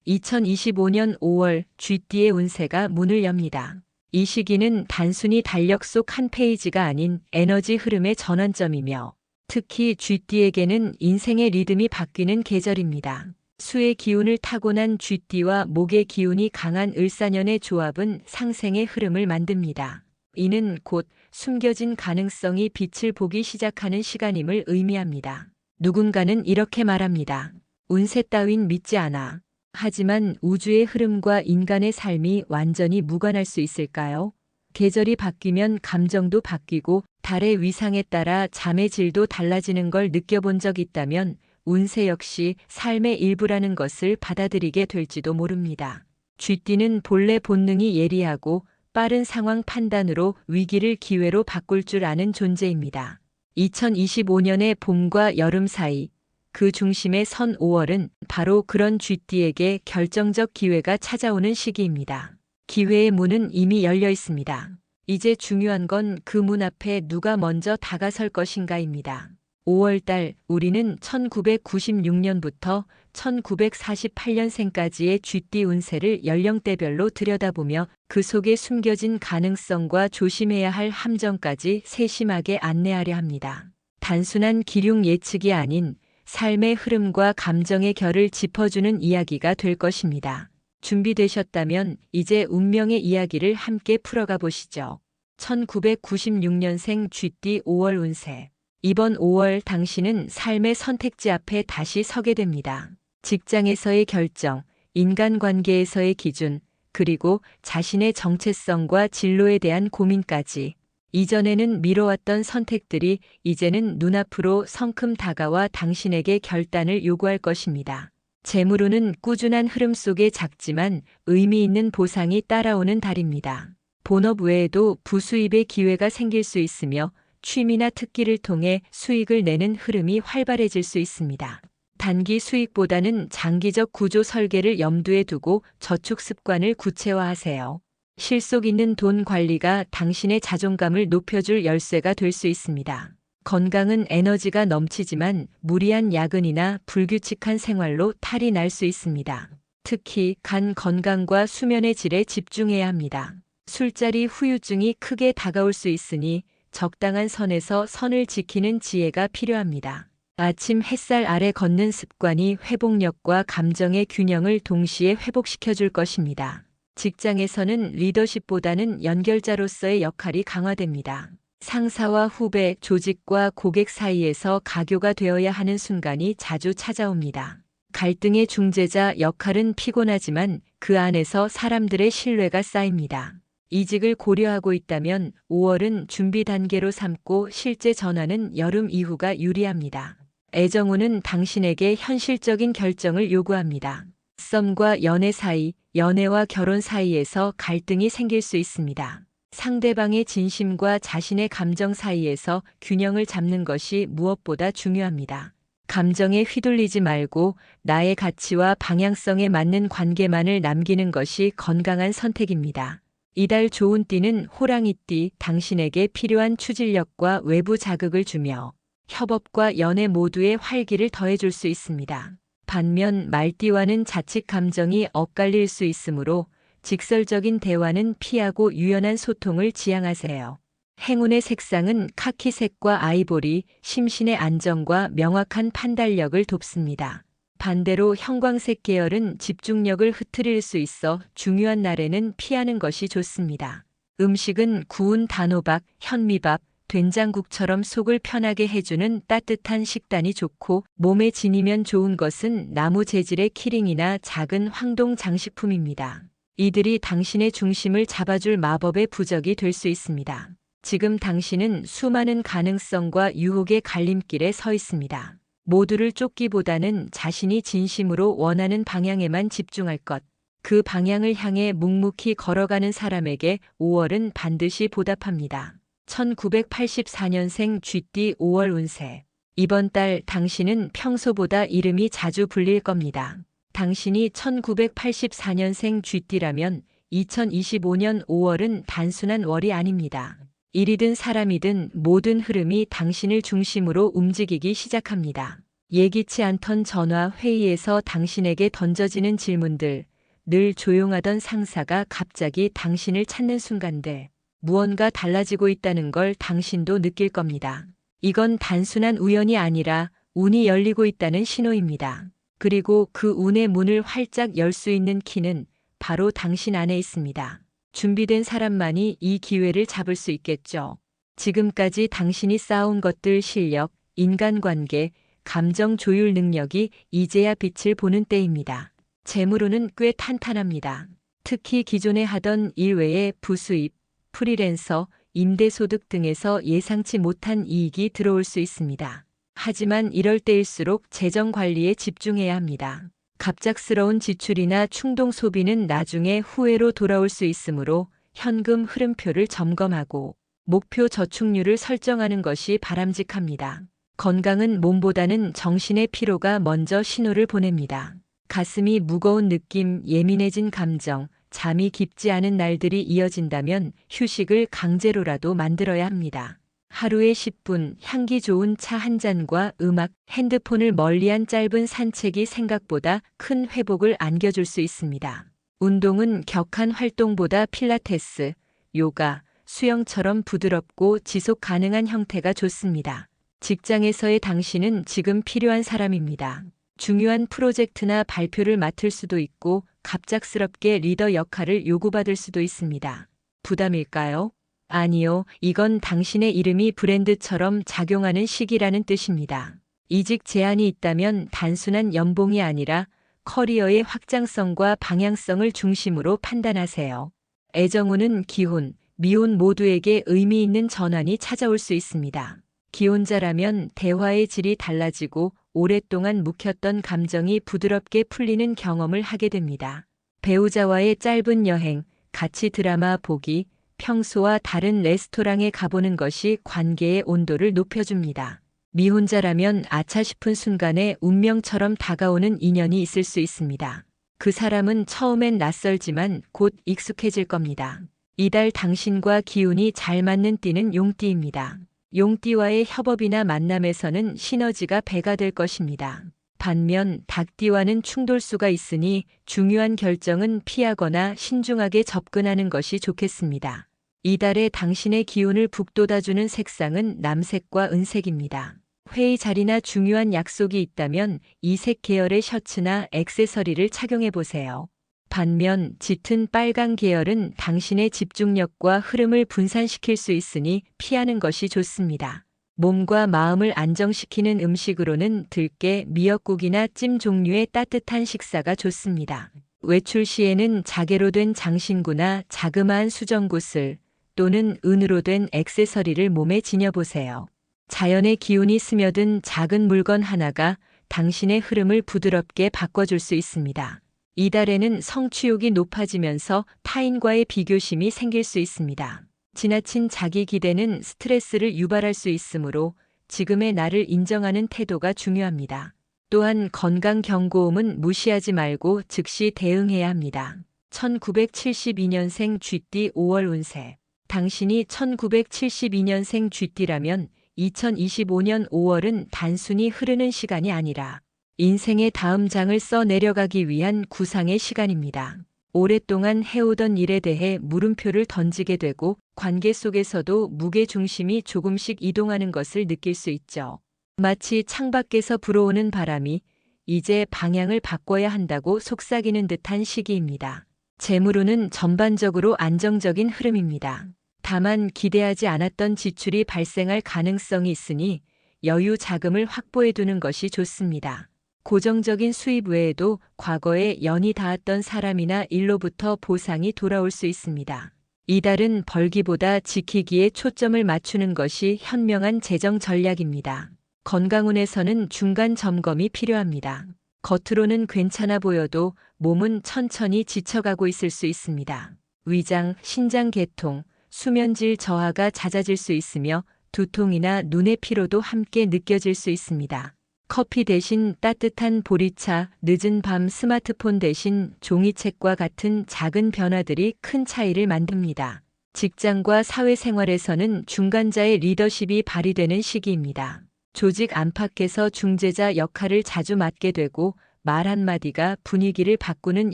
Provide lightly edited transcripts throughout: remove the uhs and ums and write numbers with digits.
2025년 5월 쥐띠의 운세가 문을 엽니다. 이 시기는 단순히 달력 속 한 페이지가 아닌 에너지 흐름의 전환점이며 특히 쥐띠에게는 인생의 리듬이 바뀌는 계절입니다. 수의 기운을 타고난 쥐띠와 목의 기운이 강한 을사년의 조합은 상생의 흐름을 만듭니다. 이는 곧 숨겨진 가능성이 빛을 보기 시작하는 시간임을 의미합니다. 누군가는 이렇게 말합니다. 운세 따윈 믿지 않아. 하지만 우주의 흐름과 인간의 삶이 완전히 무관할 수 있을까요? 계절이 바뀌면 감정도 바뀌고 달의 위상에 따라 잠의 질도 달라지는 걸 느껴본 적 있다면 운세 역시 삶의 일부라는 것을 받아들이게 될지도 모릅니다. 쥐띠는 본래 본능이 예리하고 빠른 상황 판단으로 위기를 기회로 바꿀 줄 아는 존재입니다. 2025년의 봄과 여름 사이 그 중심에 선 5월은 바로 그런 쥐띠에게 결정적 기회가 찾아오는 시기입니다. 기회의 문은 이미 열려 있습니다. 이제 중요한 건 그 문 앞에 누가 먼저 다가설 것인가입니다. 5월달 우리는 1996년부터 1948년생까지의 쥐띠 운세를 연령대별로 들여다보며 그 속에 숨겨진 가능성과 조심해야 할 함정까지 세심하게 안내하려 합니다. 단순한 기륭 예측이 아닌 삶의 흐름과 감정의 결을 짚어주는 이야기가 될 것입니다. 준비되셨다면 이제 운명의 이야기를 함께 풀어가 보시죠. 1996년생 쥐띠 5월 운세. 이번 5월 당신은 삶의 선택지 앞에 다시 서게 됩니다. 직장에서의 결정, 인간관계에서의 기준, 그리고 자신의 정체성과 진로에 대한 고민까지. 이전에는 미뤄왔던 선택들이 이제는 눈앞으로 성큼 다가와 당신에게 결단을 요구할 것입니다. 재물운은 꾸준한 흐름 속에 작지만 의미 있는 보상이 따라오는 달입니다. 본업 외에도 부수입의 기회가 생길 수 있으며 취미나 특기를 통해 수익을 내는 흐름이 활발해질 수 있습니다. 단기 수익보다는 장기적 구조 설계를 염두에 두고 저축 습관을 구체화하세요. 실속 있는 돈 관리가 당신의 자존감을 높여줄 열쇠가 될 수 있습니다. 건강은 에너지가 넘치지만 무리한 야근이나 불규칙한 생활로 탈이 날 수 있습니다. 특히 간 건강과 수면의 질에 집중해야 합니다. 술자리 후유증이 크게 다가올 수 있으니 적당한 선에서 선을 지키는 지혜가 필요합니다. 아침 햇살 아래 걷는 습관이 회복력과 감정의 균형을 동시에 회복시켜줄 것입니다. 직장에서는 리더십보다는 연결자로서의 역할이 강화됩니다. 상사와 후배, 조직과 고객 사이에서 가교가 되어야 하는 순간이 자주 찾아옵니다. 갈등의 중재자 역할은 피곤하지만 그 안에서 사람들의 신뢰가 쌓입니다. 이직을 고려하고 있다면 5월은 준비 단계로 삼고 실제 전환은 여름 이후가 유리합니다. 애정운은 당신에게 현실적인 결정을 요구합니다. 썸과 연애 사이, 연애와 결혼 사이에서 갈등이 생길 수 있습니다. 상대방의 진심과 자신의 감정 사이에서 균형을 잡는 것이 무엇보다 중요합니다. 감정에 휘둘리지 말고 나의 가치와 방향성에 맞는 관계만을 남기는 것이 건강한 선택입니다. 이달 좋은 띠는 호랑이띠, 당신에게 필요한 추진력과 외부 자극을 주며 협업과 연애 모두에 활기를 더해줄 수 있습니다. 반면 말띠와는 자칫 감정이 엇갈릴 수 있으므로 직설적인 대화는 피하고 유연한 소통을 지향하세요. 행운의 색상은 카키색과 아이보리, 심신의 안정과 명확한 판단력을 돕습니다. 반대로 형광색 계열은 집중력을 흐트릴 수 있어 중요한 날에는 피하는 것이 좋습니다. 음식은 구운 단호박, 현미밥, 된장국처럼 속을 편하게 해주는 따뜻한 식단이 좋고 몸에 지니면 좋은 것은 나무 재질의 키링이나 작은 황동 장식품입니다. 이들이 당신의 중심을 잡아줄 마법의 부적이 될 수 있습니다. 지금 당신은 수많은 가능성과 유혹의 갈림길에 서 있습니다. 모두를 쫓기보다는 자신이 진심으로 원하는 방향에만 집중할 것. 그 방향을 향해 묵묵히 걸어가는 사람에게 5월은 반드시 보답합니다. 1984년생 쥐띠 5월 운세. 이번 달 당신은 평소보다 이름이 자주 불릴 겁니다. 당신이 1984년생 쥐띠라면 2025년 5월은 단순한 월이 아닙니다. 일이든 사람이든 모든 흐름이 당신을 중심으로 움직이기 시작합니다. 예기치 않던 전화 회의에서 당신에게 던져지는 질문들, 늘 조용하던 상사가 갑자기 당신을 찾는 순간들, 무언가 달라지고 있다는 걸 당신도 느낄 겁니다. 이건 단순한 우연이 아니라 운이 열리고 있다는 신호입니다. 그리고 그 운의 문을 활짝 열 수 있는 키는 바로 당신 안에 있습니다. 준비된 사람만이 이 기회를 잡을 수 있겠죠. 지금까지 당신이 쌓아온 것들 실력, 인간관계, 감정 조율 능력이 이제야 빛을 보는 때입니다. 재물운은 꽤 탄탄합니다. 특히 기존에 하던 일 외에 부수입, 프리랜서, 임대소득 등에서 예상치 못한 이익이 들어올 수 있습니다. 하지만 이럴 때일수록 재정 관리에 집중해야 합니다. 갑작스러운 지출이나 충동 소비는 나중에 후회로 돌아올 수 있으므로 현금 흐름표를 점검하고 목표 저축률을 설정하는 것이 바람직합니다. 건강은 몸보다는 정신의 피로가 먼저 신호를 보냅니다. 가슴이 무거운 느낌, 예민해진 감정, 잠이 깊지 않은 날들이 이어진다면 휴식을 강제로라도 만들어야 합니다. 하루에 10분 향기 좋은 차 한 잔과 음악, 핸드폰을 멀리한 짧은 산책이 생각보다 큰 회복을 안겨줄 수 있습니다. 운동은 격한 활동보다 필라테스, 요가, 수영처럼 부드럽고 지속 가능한 형태가 좋습니다. 직장에서의 당신은 지금 필요한 사람입니다. 중요한 프로젝트나 발표를 맡을 수도 있고 갑작스럽게 리더 역할을 요구받을 수도 있습니다. 부담일까요? 아니요, 이건 당신의 이름이 브랜드처럼 작용하는 시기라는 뜻입니다. 이직 제안이 있다면 단순한 연봉이 아니라 커리어의 확장성과 방향성을 중심으로 판단하세요. 애정운은 기혼, 미혼 모두에게 의미 있는 전환이 찾아올 수 있습니다. 기혼자라면 대화의 질이 달라지고 오랫동안 묵혔던 감정이 부드럽게 풀리는 경험을 하게 됩니다. 배우자와의 짧은 여행, 같이 드라마 보기, 평소와 다른 레스토랑에 가보는 것이 관계의 온도를 높여줍니다. 미혼자라면 아차 싶은 순간에 운명처럼 다가오는 인연이 있을 수 있습니다. 그 사람은 처음엔 낯설지만 곧 익숙해질 겁니다. 이달 당신과 기운이 잘 맞는 띠는 용띠입니다. 용띠와의 협업이나 만남에서는 시너지가 배가 될 것입니다. 반면 닭띠와는 충돌수가 있으니 중요한 결정은 피하거나 신중하게 접근하는 것이 좋겠습니다. 이달에 당신의 기운을 북돋아주는 색상은 남색과 은색입니다. 회의 자리나 중요한 약속이 있다면 이색 계열의 셔츠나 액세서리를 착용해 보세요. 반면 짙은 빨강 계열은 당신의 집중력과 흐름을 분산시킬 수 있으니 피하는 것이 좋습니다. 몸과 마음을 안정시키는 음식으로는 들깨, 미역국이나 찜 종류의 따뜻한 식사가 좋습니다. 외출 시에는 자개로 된 장신구나 자그마한 수정구슬 또는 은으로 된 액세서리를 몸에 지녀보세요. 자연의 기운이 스며든 작은 물건 하나가 당신의 흐름을 부드럽게 바꿔줄 수 있습니다. 이달에는 성취욕이 높아지면서 타인과의 비교심이 생길 수 있습니다. 지나친 자기 기대는 스트레스를 유발할 수 있으므로 지금의 나를 인정하는 태도가 중요합니다. 또한 건강 경고음은 무시하지 말고 즉시 대응해야 합니다. 1972년생 쥐띠 5월 운세. 당신이 1972년생 쥐띠라면 2025년 5월은 단순히 흐르는 시간이 아니라 인생의 다음 장을 써 내려가기 위한 구상의 시간입니다. 오랫동안 해오던 일에 대해 물음표를 던지게 되고 관계 속에서도 무게중심이 조금씩 이동하는 것을 느낄 수 있죠. 마치 창밖에서 불어오는 바람이 이제 방향을 바꿔야 한다고 속삭이는 듯한 시기입니다. 재물운은 전반적으로 안정적인 흐름입니다. 다만 기대하지 않았던 지출이 발생할 가능성이 있으니 여유 자금을 확보해 두는 것이 좋습니다. 고정적인 수입 외에도 과거에 연이 닿았던 사람이나 일로부터 보상이 돌아올 수 있습니다. 이달은 벌기보다 지키기에 초점을 맞추는 것이 현명한 재정 전략입니다. 건강운에서는 중간 점검이 필요합니다. 겉으로는 괜찮아 보여도 몸은 천천히 지쳐가고 있을 수 있습니다. 위장, 신장 개통, 수면질 저하가 잦아질 수 있으며 두통이나 눈의 피로도 함께 느껴질 수 있습니다. 커피 대신 따뜻한 보리차, 늦은 밤 스마트폰 대신 종이책과 같은 작은 변화들이 큰 차이를 만듭니다. 직장과 사회생활에서는 중간자의 리더십이 발휘되는 시기입니다. 조직 안팎에서 중재자 역할을 자주 맡게 되고 말 한마디가 분위기를 바꾸는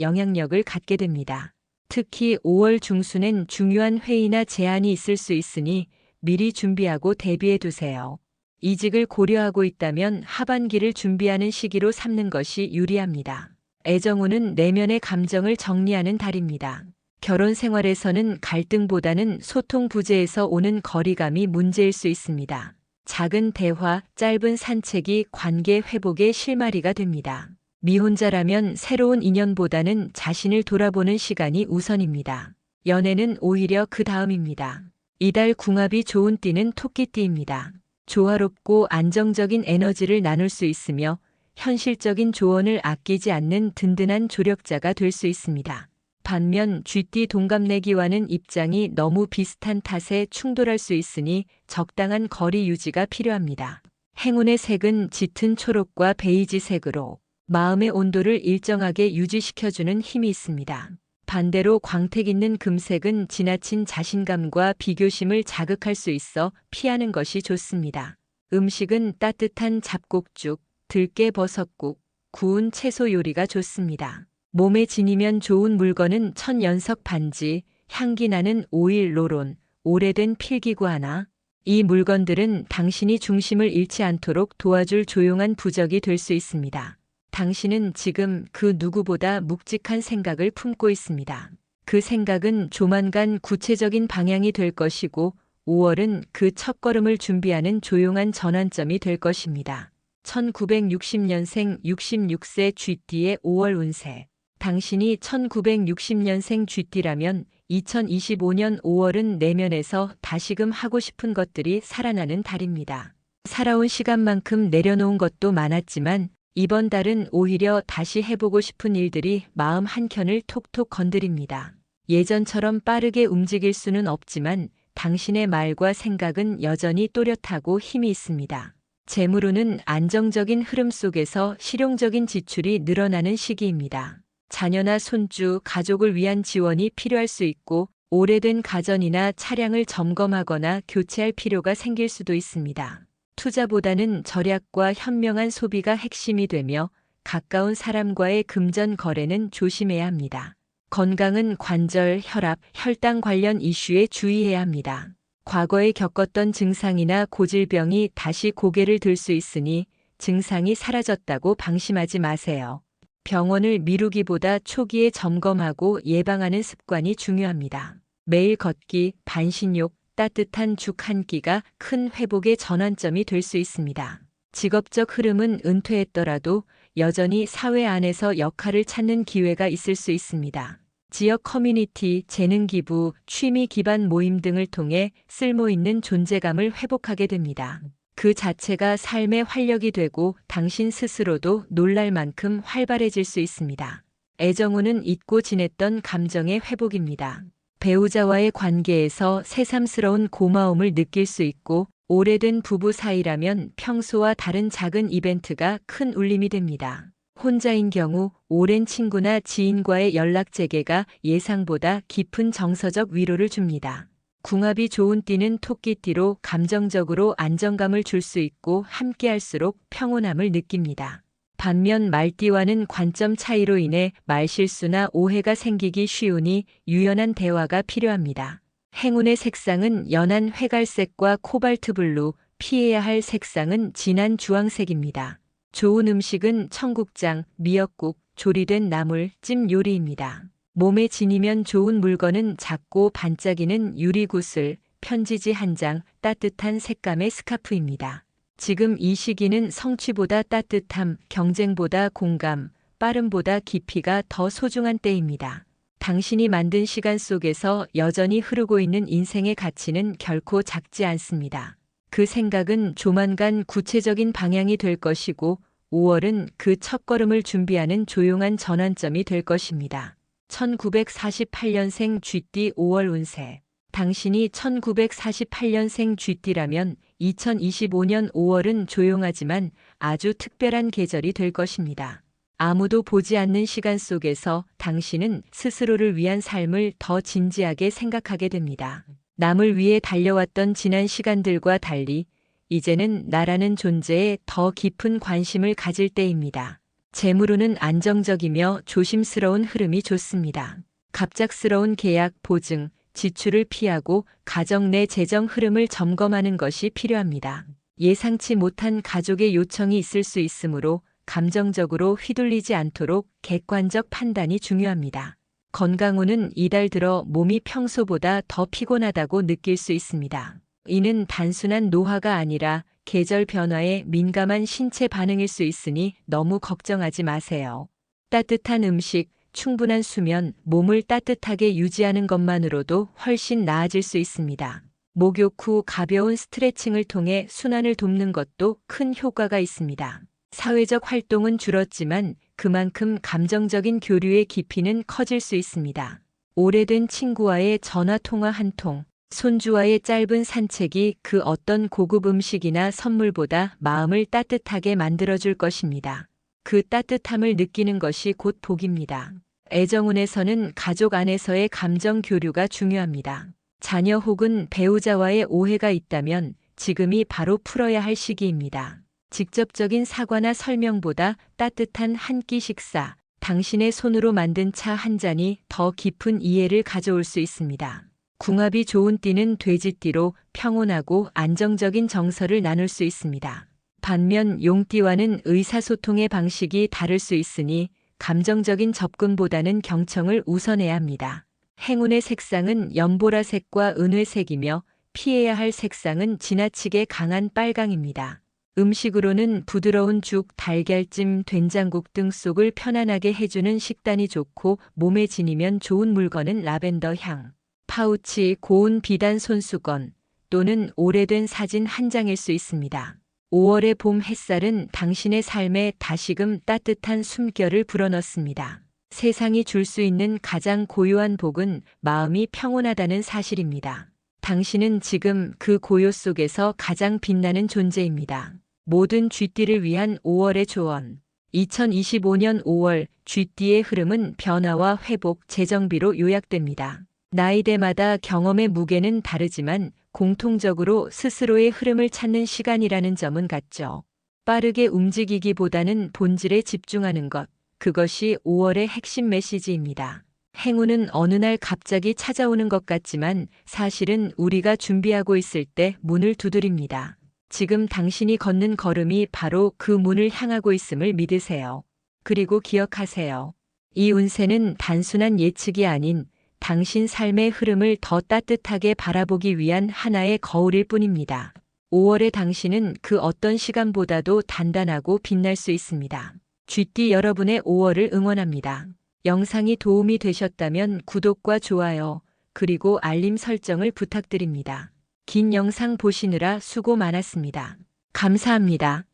영향력을 갖게 됩니다. 특히 5월 중순엔 중요한 회의나 제안이 있을 수 있으니 미리 준비하고 대비해 두세요. 이직을 고려하고 있다면 하반기를 준비하는 시기로 삼는 것이 유리합니다. 애정운은 내면의 감정을 정리하는 달입니다. 결혼 생활에서는 갈등보다는 소통 부재에서 오는 거리감이 문제일 수 있습니다. 작은 대화, 짧은 산책이 관계 회복의 실마리가 됩니다. 미혼자라면 새로운 인연보다는 자신을 돌아보는 시간이 우선입니다. 연애는 오히려 그 다음입니다. 이달 궁합이 좋은 띠는 토끼띠입니다. 조화롭고 안정적인 에너지를 나눌 수 있으며 현실적인 조언을 아끼지 않는 든든한 조력자가 될 수 있습니다. 반면 쥐띠 동갑내기와는 입장이 너무 비슷한 탓에 충돌할 수 있으니 적당한 거리 유지가 필요합니다. 행운의 색은 짙은 초록과 베이지색으로 마음의 온도를 일정하게 유지시켜주는 힘이 있습니다. 반대로 광택 있는 금색은 지나친 자신감과 비교심을 자극할 수 있어 피하는 것이 좋습니다. 음식은 따뜻한 잡곡죽, 들깨버섯국, 구운 채소 요리가 좋습니다. 몸에 지니면 좋은 물건은 천연석 반지, 향기 나는 오일 롤온, 오래된 필기구 하나. 이 물건들은 당신이 중심을 잃지 않도록 도와줄 조용한 부적이 될 수 있습니다. 당신은 지금 그 누구보다 묵직한 생각을 품고 있습니다. 그 생각은 조만간 구체적인 방향이 될 것이고 5월은 그 첫걸음을 준비하는 조용한 전환점이 될 것입니다. 1960년생 66세 쥐띠의 5월 운세. 당신이 1960년생 쥐띠라면 2025년 5월은 내면에서 다시금 하고 싶은 것들이 살아나는 달입니다. 살아온 시간만큼 내려놓은 것도 많았지만 이번 달은 오히려 다시 해보고 싶은 일들이 마음 한켠을 톡톡 건드립니다. 예전처럼 빠르게 움직일 수는 없지만 당신의 말과 생각은 여전히 또렷하고 힘이 있습니다. 재물운은 안정적인 흐름 속에서 실용적인 지출이 늘어나는 시기입니다. 자녀나 손주, 가족을 위한 지원이 필요할 수 있고 오래된 가전이나 차량을 점검하거나 교체할 필요가 생길 수도 있습니다. 투자보다는 절약과 현명한 소비가 핵심이 되며 가까운 사람과의 금전 거래는 조심해야 합니다. 건강은 관절, 혈압, 혈당 관련 이슈에 주의해야 합니다. 과거에 겪었던 증상이나 고질병이 다시 고개를 들 수 있으니 증상이 사라졌다고 방심하지 마세요. 병원을 미루기보다 초기에 점검하고 예방하는 습관이 중요합니다. 매일 걷기, 반신욕, 따뜻한 죽 한 끼가 큰 회복의 전환점이 될 수 있습니다. 직업적 흐름은 은퇴했더라도 여전히 사회 안에서 역할을 찾는 기회가 있을 수 있습니다. 지역 커뮤니티, 재능 기부, 취미 기반 모임 등을 통해 쓸모 있는 존재감을 회복하게 됩니다. 그 자체가 삶의 활력이 되고 당신 스스로도 놀랄 만큼 활발해질 수 있습니다. 애정운은 잊고 지냈던 감정의 회복입니다. 배우자와의 관계에서 새삼스러운 고마움을 느낄 수 있고 오래된 부부 사이라면 평소와 다른 작은 이벤트가 큰 울림이 됩니다. 혼자인 경우 오랜 친구나 지인과의 연락 재개가 예상보다 깊은 정서적 위로를 줍니다. 궁합이 좋은 띠는 토끼띠로 감정적으로 안정감을 줄 수 있고 함께할수록 평온함을 느낍니다. 반면 말띠와는 관점 차이로 인해 말실수나 오해가 생기기 쉬우니 유연한 대화가 필요합니다. 행운의 색상은 연한 회갈색과 코발트 블루, 피해야 할 색상은 진한 주황색입니다. 좋은 음식은 청국장, 미역국, 조리된 나물, 찜 요리입니다. 몸에 지니면 좋은 물건은 작고 반짝이는 유리구슬, 편지지 한 장, 따뜻한 색감의 스카프입니다. 지금 이 시기는 성취보다 따뜻함, 경쟁보다 공감, 빠름보다 깊이가 더 소중한 때입니다. 당신이 만든 시간 속에서 여전히 흐르고 있는 인생의 가치는 결코 작지 않습니다. 그 생각은 조만간 구체적인 방향이 될 것이고 5월은 그 첫걸음을 준비하는 조용한 전환점이 될 것입니다. 1948년생 쥐띠 5월 운세. 당신이 1948년생 쥐띠라면 2025년 5월은 조용하지만 아주 특별한 계절이 될 것입니다. 아무도 보지 않는 시간 속에서 당신은 스스로를 위한 삶을 더 진지하게 생각하게 됩니다. 남을 위해 달려왔던 지난 시간들과 달리 이제는 나라는 존재에 더 깊은 관심을 가질 때입니다. 재물운은 안정적이며 조심스러운 흐름이 좋습니다. 갑작스러운 계약, 보증, 지출을 피하고 가정 내 재정 흐름을 점검하는 것이 필요합니다. 예상치 못한 가족의 요청이 있을 수 있으므로 감정적으로 휘둘리지 않도록 객관적 판단이 중요합니다. 건강운은 이달 들어 몸이 평소보다 더 피곤하다고 느낄 수 있습니다. 이는 단순한 노화가 아니라 계절 변화에 민감한 신체 반응일 수 있으니 너무 걱정하지 마세요. 따뜻한 음식, 충분한 수면, 몸을 따뜻하게 유지하는 것만으로도 훨씬 나아질 수 있습니다. 목욕 후 가벼운 스트레칭을 통해 순환을 돕는 것도 큰 효과가 있습니다. 사회적 활동은 줄었지만 그만큼 감정적인 교류의 깊이는 커질 수 있습니다. 오래된 친구와의 전화 통화 한 통, 손주와의 짧은 산책이 그 어떤 고급 음식이나 선물보다 마음을 따뜻하게 만들어줄 것입니다. 그 따뜻함을 느끼는 것이 곧 복입니다. 애정운에서는 가족 안에서의 감정 교류가 중요합니다. 자녀 혹은 배우자와의 오해가 있다면 지금이 바로 풀어야 할 시기입니다. 직접적인 사과나 설명보다 따뜻한 한 끼 식사, 당신의 손으로 만든 차 한 잔이 더 깊은 이해를 가져올 수 있습니다. 궁합이 좋은 띠는 돼지띠로 평온하고 안정적인 정서를 나눌 수 있습니다. 반면 용띠와는 의사소통의 방식이 다를 수 있으니 감정적인 접근보다는 경청을 우선해야 합니다. 행운의 색상은 연보라색과 은회색이며 피해야 할 색상은 지나치게 강한 빨강입니다. 음식으로는 부드러운 죽, 달걀찜, 된장국 등 속을 편안하게 해주는 식단이 좋고 몸에 지니면 좋은 물건은 라벤더 향, 파우치, 고운 비단 손수건 또는 오래된 사진 한 장일 수 있습니다. 5월의 봄 햇살은 당신의 삶에 다시금 따뜻한 숨결을 불어넣습니다. 세상이 줄 수 있는 가장 고요한 복은 마음이 평온하다는 사실입니다. 당신은 지금 그 고요 속에서 가장 빛나는 존재입니다. 모든 쥐띠를 위한 5월의 조언. 2025년 5월 쥐띠의 흐름은 변화와 회복, 재정비로 요약됩니다. 나이대마다 경험의 무게는 다르지만 공통적으로 스스로의 흐름을 찾는 시간이라는 점은 같죠. 빠르게 움직이기보다는 본질에 집중하는 것, 그것이 5월의 핵심 메시지입니다. 행운은 어느 날 갑자기 찾아오는 것 같지만 사실은 우리가 준비하고 있을 때 문을 두드립니다. 지금 당신이 걷는 걸음이 바로 그 문을 향하고 있음을 믿으세요. 그리고 기억하세요. 이 운세는 단순한 예측이 아닌 당신 삶의 흐름을 더 따뜻하게 바라보기 위한 하나의 거울일 뿐입니다. 5월의 당신은 그 어떤 시간보다도 단단하고 빛날 수 있습니다. 쥐띠 여러분의 5월을 응원합니다. 영상이 도움이 되셨다면 구독과 좋아요, 그리고 알림 설정을 부탁드립니다. 긴 영상 보시느라 수고 많았습니다. 감사합니다.